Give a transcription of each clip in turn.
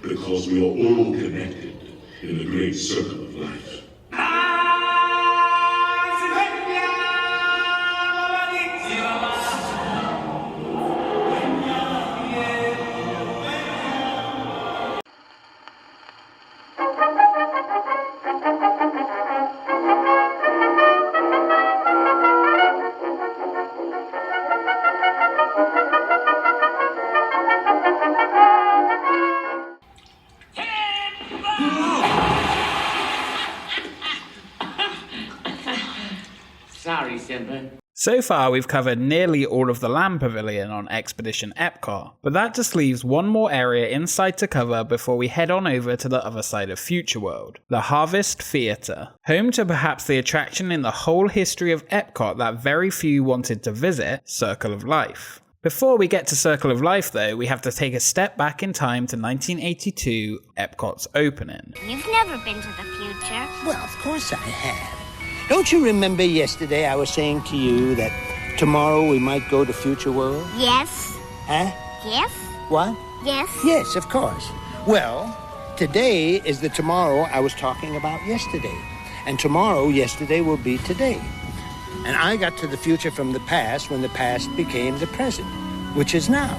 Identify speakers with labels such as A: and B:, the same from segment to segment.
A: because we are all connected in the great circle of life.
B: Sorry, Simba.
C: So far, we've covered nearly all of the land pavilion on Expedition Epcot, but that just leaves one more area inside to cover before we head on over to the other side of Future World, the Harvest Theatre. Home to perhaps the attraction in the whole history of Epcot that very few wanted to visit, Circle of Life. Before we get to Circle of Life though, we have to take a step back in time to 1982, Epcot's opening.
D: You've never been to the future.
E: Well, of course I have. Don't you remember yesterday I was saying to you that tomorrow we might go to Future World?
D: Yes.
E: Huh?
D: Yes.
E: What?
D: Yes.
E: Yes, of course. Well, today is the tomorrow I was talking about yesterday. And tomorrow, yesterday, will be today. And I got to the future from the past when the past became the present, which is now.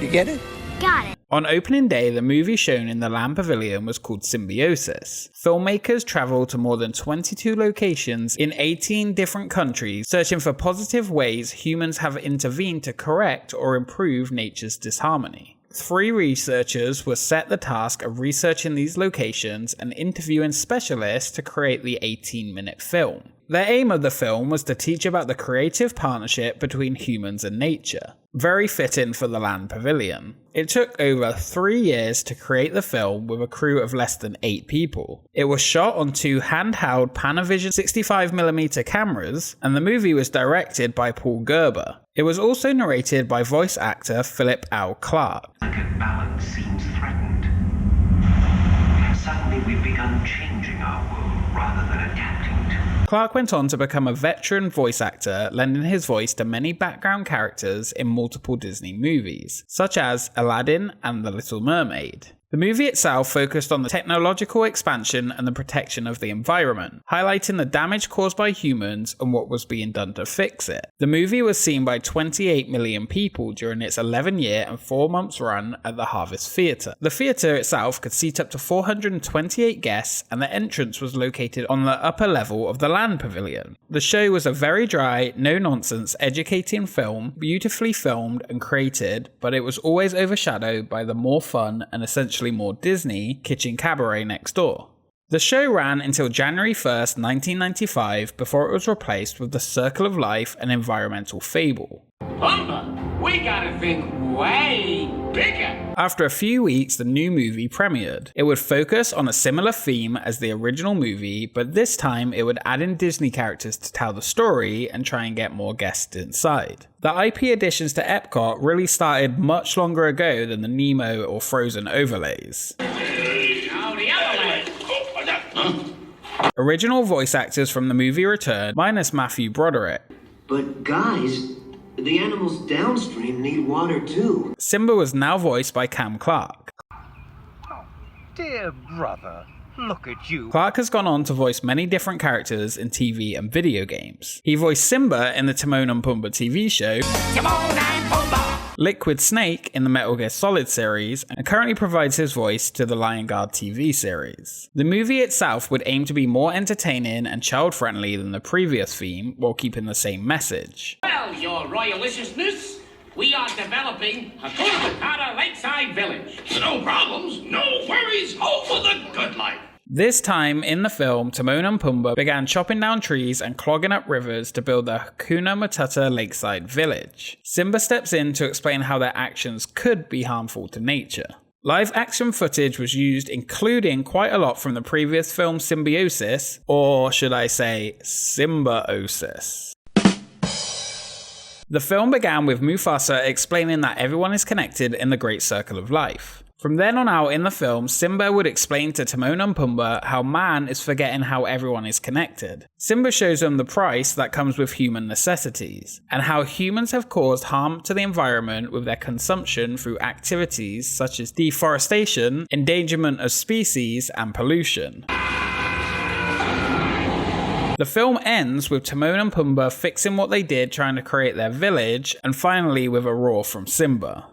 E: You get it?
D: Got it.
C: On opening day, the movie shown in the Land Pavilion was called Symbiosis. Filmmakers traveled to more than 22 locations in 18 different countries, searching for positive ways humans have intervened to correct or improve nature's disharmony. 3 researchers were set the task of researching these locations and interviewing specialists to create the 18-minute film. The aim of the film was to teach about the creative partnership between humans and nature. Very fitting for the Land Pavilion. It took over 3 years to create the film with a crew of less than 8 people. It was shot on 2 handheld Panavision 65mm cameras, and the movie was directed by Paul Gerber. It was also narrated by voice actor Philip L. Clark.
F: Delicate balance seems threatened. Suddenly we've begun changing our world rather than adapting to it.
C: Clark went on to become a veteran voice actor, lending his voice to many background characters in multiple Disney movies, such as Aladdin and The Little Mermaid. The movie itself focused on the technological expansion and the protection of the environment, highlighting the damage caused by humans and what was being done to fix it. The movie was seen by 28 million people during its 11-year and 4 months run at the Harvest Theatre. The theatre itself could seat up to 428 guests, and the entrance was located on the upper level of the Land Pavilion. The show was a very dry, no-nonsense, educating film, beautifully filmed and created, but it was always overshadowed by the more fun and essentially more Disney Kitchen Cabaret next door. The show ran until January 1st, 1995, before it was replaced with the Circle of Life and Environmental Fable.
B: Pumbaa, we gotta think way bigger.
C: After a few weeks, the new movie premiered. It would focus on a similar theme as the original movie, but this time it would add in Disney characters to tell the story and try and get more guests inside. The IP additions to Epcot really started much longer ago than the Nemo or Frozen overlays. Original voice actors from the movie returned, minus Matthew Broderick.
G: But guys, the animals downstream need water too.
C: Simba was now voiced by Cam Clark.
H: Oh, dear brother, look at you.
C: Clark has gone on to voice many different characters in TV and video games. He voiced Simba in the Timon and Pumbaa TV show,
B: Timon and Pumbaa!
C: Liquid Snake in the Metal Gear Solid series, and currently provides his voice to the Lion Guard TV series. The movie itself would aim to be more entertaining and child-friendly than the previous theme, while keeping the same message.
B: Well, your royaliciousness, we are developing Hakuna Matata Lakeside Village.
A: No problems, no worries, home for the good life.
C: This time in the film, Timon and Pumbaa began chopping down trees and clogging up rivers to build the Hakuna Matata Lakeside Village. Simba steps in to explain how their actions could be harmful to nature. Live action footage was used, including quite a lot from the previous film Symbiosis, or should I say, Symbiosis. The film began with Mufasa explaining that everyone is connected in the Great Circle of Life. From then on out in the film, Simba would explain to Timon and Pumbaa how man is forgetting how everyone is connected. Simba shows them the price that comes with human necessities, and how humans have caused harm to the environment with their consumption through activities such as deforestation, endangerment of species, and pollution. The film ends with Timon and Pumbaa fixing what they did trying to create their village, and finally with a roar from Simba.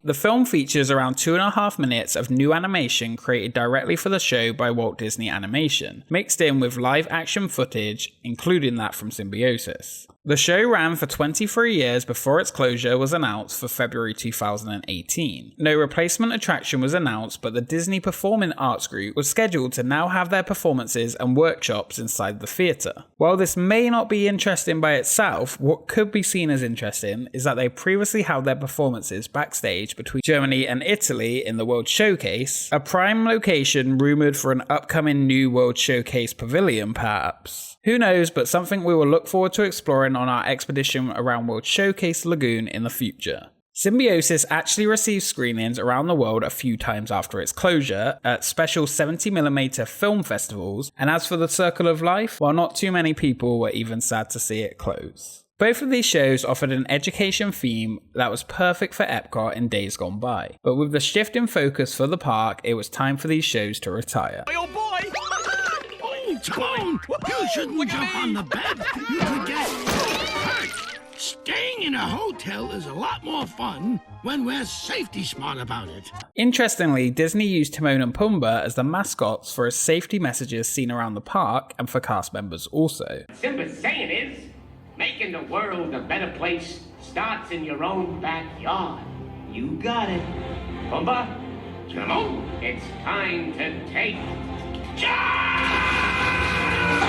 C: The film features around 2.5 minutes of new animation created directly for the show by Walt Disney Animation, mixed in with live action footage, including that from Symbiosis. The show ran for 23 years before its closure was announced for February 2018. No replacement attraction was announced, but the Disney Performing Arts Group was scheduled to now have their performances and workshops inside the theatre. While this may not be interesting by itself, what could be seen as interesting is that they previously held their performances backstage between Germany and Italy in the World Showcase, a prime location rumoured for an upcoming new World Showcase pavilion perhaps. Who knows, but something we will look forward to exploring on our expedition around World Showcase Lagoon in the future. Symbiosis actually received screenings around the world a few times after its closure at special 70mm film festivals, and as for the Circle of Life, well, not too many people were even sad to see it close. Both of these shows offered an education theme that was perfect for Epcot in days gone by, but with the shift in focus for the park, it was time for these shows to retire.
I: Oh boy! Oh, Tone! You shouldn't jump on the bed. You could get hurt. Staying in a hotel is a lot more fun when we're safety smart about it.
C: Interestingly, Disney used Timon and Pumbaa as the mascots for his safety messages seen around the park and for cast members also.
B: What Simba's saying is, making the world a better place starts in your own backyard.
G: You got it.
B: Pumbaa, Timon, it's time to take charge!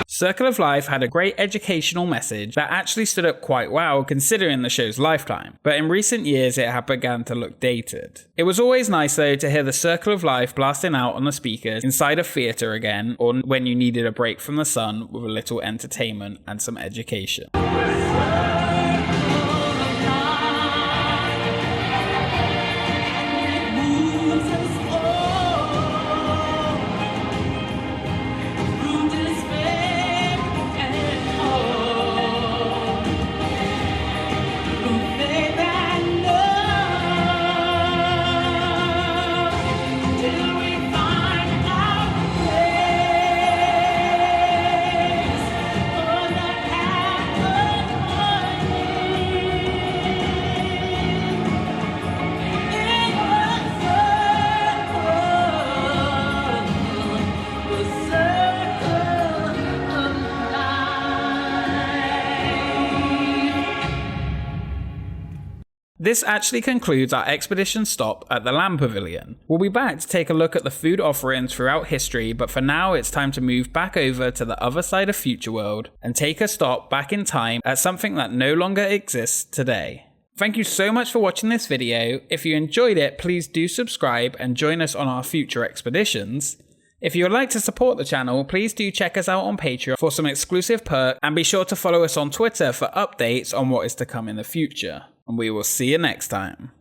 C: Circle of Life had a great educational message that actually stood up quite well considering the show's lifetime, but in recent years it had begun to look dated. It was always nice though to hear the Circle of Life blasting out on the speakers inside a theatre again, or when you needed a break from the sun with a little entertainment and some education. This actually concludes our expedition stop at the Land Pavilion. We'll be back to take a look at the food offerings throughout history, but for now it's time to move back over to the other side of Future World and take a stop back in time at something that no longer exists today. Thank you so much for watching this video. If you enjoyed it, please do subscribe and join us on our future expeditions. If you would like to support the channel, please do check us out on Patreon for some exclusive perks, and be sure to follow us on Twitter for updates on what is to come in the future. And we will see you next time.